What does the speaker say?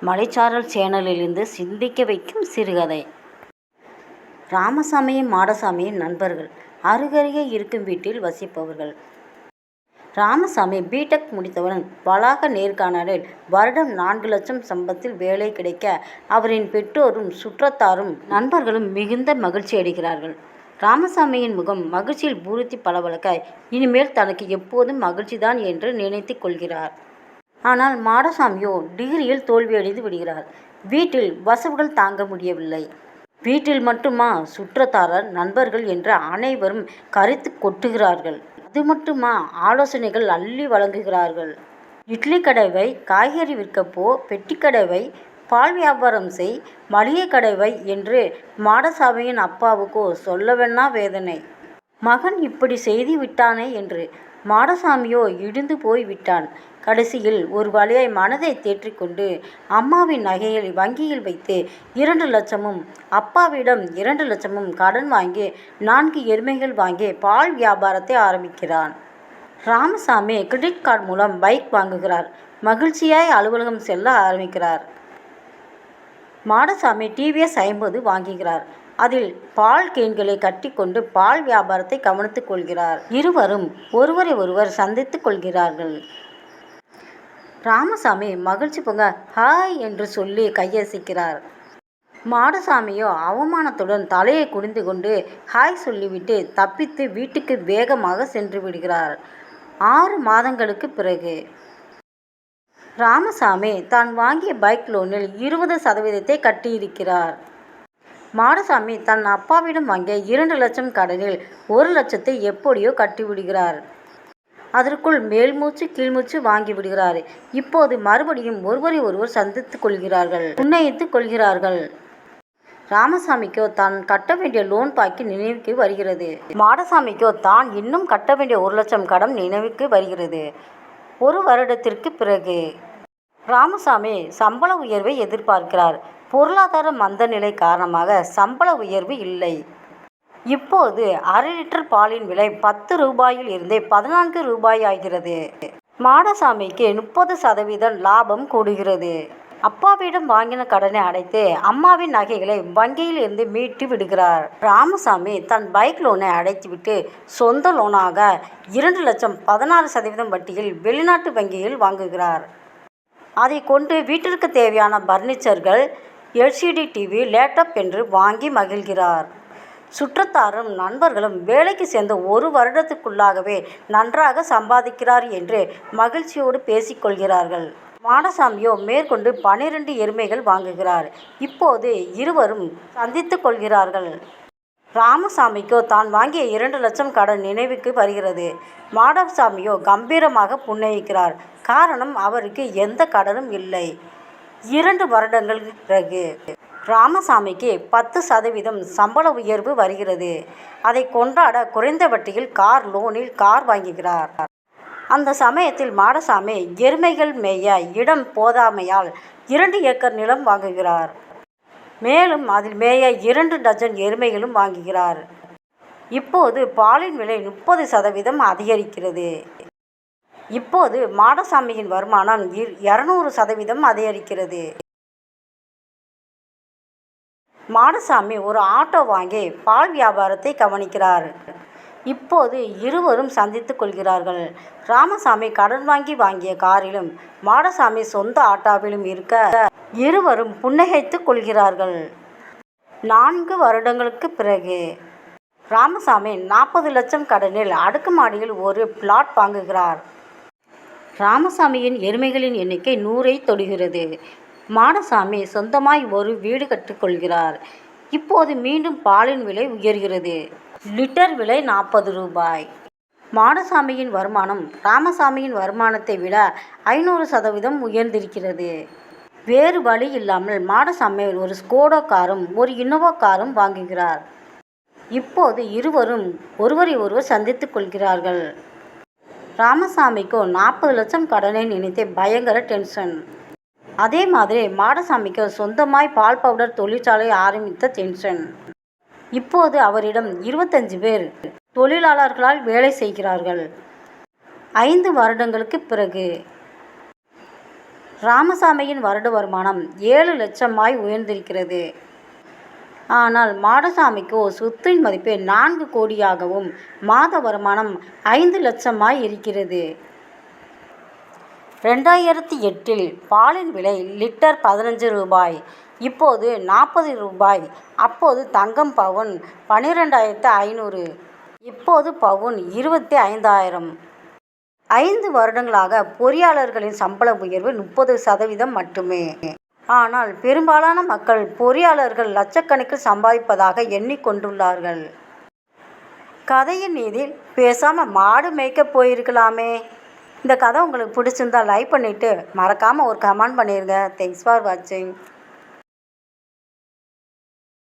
மலைச்சாரல் சேனலிலிருந்து சிந்திக்க வைக்கும் சிறுகதை. ராமசாமியும் மாடசாமியும் நண்பர்கள். அருகருகே இருக்கும் வீட்டில் வசிப்பவர்கள். ராமசாமி பிடெக் முடித்தவுடன் வளாக நேர்காணலில் வருடம் 4 லட்சம் சம்பளத்தில் வேலை கிடைக்க அவரின் பெற்றோரும் சுற்றத்தாரும் நண்பர்களும் மிகுந்த மகிழ்ச்சி அடைகிறார்கள். ராமசாமியின் முகம் மகிழ்ச்சியில் பூரித்து பளபளக்க இனிமேல் தனக்கு எப்போதும் மகிழ்ச்சிதான் என்று நினைத்து கொள்கிறார். ஆனால் மாடசாமியோ டிகிரியில் தோல்வியடைந்து விடுகிறார். வீட்டில் வசவுகள் தாங்க முடியவில்லை. வீட்டில் மட்டுமா, சுற்றத்தாரர் நண்பர்கள் என்று அனைவரும் கரைத்து கொட்டுகிறார்கள். அது மட்டுமா, ஆலோசனைகள் அள்ளி வழங்குகிறார்கள். இட்லி கடை வை, காய்கறி விற்கப்போ, பெட்டி கடை வை, பால் வியாபாரம் செய், மளிகை கடை வை என்று மாடசாமியின் அப்பாவுக்கோ சொல்லவென்னா வேதனை. மகன் இப்படி செய்து விட்டானே என்று. மாடசாமியோ இடிந்து போய் விட்டான். கடைசியில் ஒரு வழியாய் மனதை தேற்றிக்கொண்டு அம்மாவின் நகைகளை வங்கியில் வைத்து 2 லட்சமும் அப்பாவிடம் 2 லட்சமும் கடன் வாங்கி 4 எருமைகள் வாங்கி பால் வியாபாரத்தை ஆரம்பிக்கிறான். ராமசாமி கிரெடிட் கார்டு மூலம் பைக் வாங்குகிறார். மகிழ்ச்சியாய் அலுவலகம் செல்ல ஆரம்பிக்கிறார். மாடசாமி டிவிஎஸ் 50 வாங்குகிறார். அதில் பால் கேன்களை கட்டி கொண்டு பால் வியாபாரத்தை கவனித்துக் கொள்கிறார். இருவரும் ஒருவரை ஒருவர் சந்தித்துக் கொள்கிறார்கள். ராமசாமி மகிழ்ச்சி பொங்க ஹாய் என்று சொல்லி கையசைக்கிறார். மாடசாமியோ அவமானத்துடன் தலையை குனிந்து கொண்டு ஹாய் சொல்லிவிட்டு தப்பித்து வீட்டுக்கு வேகமாக சென்று விடுகிறார். 6 மாதங்களுக்கு பிறகு ராமசாமி தான் வாங்கிய பைக் லோனில் 20% கட்டியிருக்கிறார். மாடசாமி தன் அப்பாவிடம் வாங்கிய 2 லட்சம் கடனில் 1 லட்சத்தை எப்படியோ கட்டிவிடுகிறார். அதற்குள் மேல்மூச்சு கீழ்மூச்சு வாங்கி விடுகிறார். இப்போது மறுபடியும் ஒருவரை ஒருவர் சந்தித்துக் கொள்கிறார்கள், உன்னயித்துக் கொள்கிறார்கள். ராமசாமிக்கோ தான் கட்ட வேண்டிய லோன் பாக்கி நினைவுக்கு வருகிறது. மாடசாமிக்கோ தான் இன்னும் கட்ட வேண்டிய 1 லட்சம் கடன் நினைவுக்கு வருகிறது. 1 வருடத்திற்கு பிறகு ராமசாமி சம்பள உயர்வை எதிர்பார்க்கிறார். பொருளாதார மந்த நிலை காரணமாக சம்பள உயர்வு இல்லை. இப்போது 1/2 லிட்டர் பாலின் விலை 10 ரூபாயில் இருந்தே 14 ரூபாய் ஆகிறது. மாடசாமிக்கு 30% லாபம் கூடுகிறது. அப்பாவிடம் வாங்கின கடனை அடைத்து அம்மாவின் நகைகளை வங்கியில் இருந்து மீட்டு விடுகிறார். ராமசாமி தன் பைக் லோனை அடைத்துவிட்டு சொந்த லோனாக 2 லட்சம் 16% வட்டியில் வெளிநாட்டு வங்கியில் வாங்குகிறார். அதை கொண்டு வீட்டிற்கு தேவையான பர்னிச்சர்கள், எல்சிடி டிவி, லேப்டாப் என்று வாங்கி மகிழ்கிறார். சுற்றத்தாரும் நண்பர்களும் வேலைக்கு சேர்ந்த 1 வருடத்துக்குள்ளாகவே நன்றாக சம்பாதிக்கிறார் என்று மகிழ்ச்சியோடு பேசிக்கொள்கிறார்கள். மாடசாமியோ மேற்கொண்டு 12 எருமைகள் வாங்குகிறார். இப்போது இருவரும் சந்தித்து கொள்கிறார்கள். ராமசாமிக்கோ தான் வாங்கிய 2 லட்சம் கடன் நினைவுக்கு வருகிறது. மாடசாமியோ கம்பீரமாக புன்னகைக்கிறார். காரணம், அவருக்கு எந்த கடனும் இல்லை. 2 வருடங்களுக்கு பிறகு ராமசாமிக்கு 10% சம்பள உயர்வு வருகிறது. அதை கொண்டாட குறைந்த வட்டியில் கார் லோனில் கார் வாங்குகிறார். அந்த சமயத்தில் மாடசாமி எருமைகள் மேய இடம் போதாமையால் 2 ஏக்கர் நிலம் வாங்குகிறார். மேலும் அதில் மேய 2 டஜன் எருமைகளும் வாங்குகிறார். இப்போது பாலின் விலை 30% அதிகரிக்கிறது. இப்போது மாடசாமியின் வருமானம் 200% அதிகரிக்கிறது. மாடசாமி ஒரு ஆட்டோ வாங்கி பால் வியாபாரத்தை கவனிக்கிறார். இப்போது இருவரும் சந்தித்துக் கொள்கிறார்கள். ராமசாமி கடன் வாங்கிய காரிலும் மாடசாமி சொந்த ஆட்டோவிலும் இருக்க இருவரும் புன்னகைத்துக் கொள்கிறார்கள். 4 வருடங்களுக்கு பிறகு ராமசாமி 40 லட்சம் கடனில் அடுக்குமாடியில் ஒரு பிளாட் வாங்குகிறார். ராமசாமியின் எருமைகளின் எண்ணிக்கை 100ஐ தொடுகிறது. மாடசாமி சொந்தமாய் ஒரு வீடு கட்டிக்கொள்கிறார். இப்போது மீண்டும் பாலின் விலை உயர்கிறது. லிட்டர் விலை 40 ரூபாய். மாடசாமியின் வருமானம் ராமசாமியின் வருமானத்தை விட 500% உயர்ந்திருக்கிறது. வேறு வழி இல்லாமல் மாடசாமி ஒரு ஸ்கோடா காரும் ஒரு இன்னோவா காரும் வாங்குகிறார். இப்போது இருவரும் ஒருவரை ஒருவர் சந்தித்துக் கொள்கிறார்கள். ராமசாமிக்கோ 40 லட்சம் கடனை நினைத்து பயங்கர டென்ஷன். அதே மாதிரி மாடசாமிக்கு சொந்தமாய் பால் பவுடர் தொழிற்சாலை ஆரம்பித்த டென்ஷன். இப்போது அவரிடம் 25 பேர் தொழிலாளர்களால் வேலை செய்கிறார்கள். 5 வருடங்களுக்கு பிறகு ராமசாமியின் வருட வருமானம் 7 லட்சமாய் உயர்ந்திருக்கிறது. ஆனால் மாடசாமிக்கோ சொத்தின் மதிப்பு 4 கோடியாகவும் மாத வருமானம் 5 லட்சமாய் இருக்கிறது. 2008இல் பாலின் விலை லிட்டர் 15 ரூபாய், இப்போது 40 ரூபாய். அப்போது தங்கம் பவுன் 12,500, இப்போது பவுன் 25,000. 5 வருடங்களாக பொறியாளர்களின் சம்பள உயர்வு 30% மட்டுமே. ஆனால் பெரும்பாலான மக்கள் பொறியாளர்கள் லட்சக்கணக்கில் சம்பாதிப்பதாக எண்ணிக்கொண்டுள்ளார்கள். கதையின் நீதி, பேசாம மாடு மேய்க்க போயிருக்கலாமே. இந்த கதை உங்களுக்கு பிடிச்சிருந்தா லைக் பண்ணிவிட்டு மறக்காமல் ஒரு கமெண்ட் பண்ணிடுங்க. தேங்க்ஸ் ஃபார் வாட்சிங்.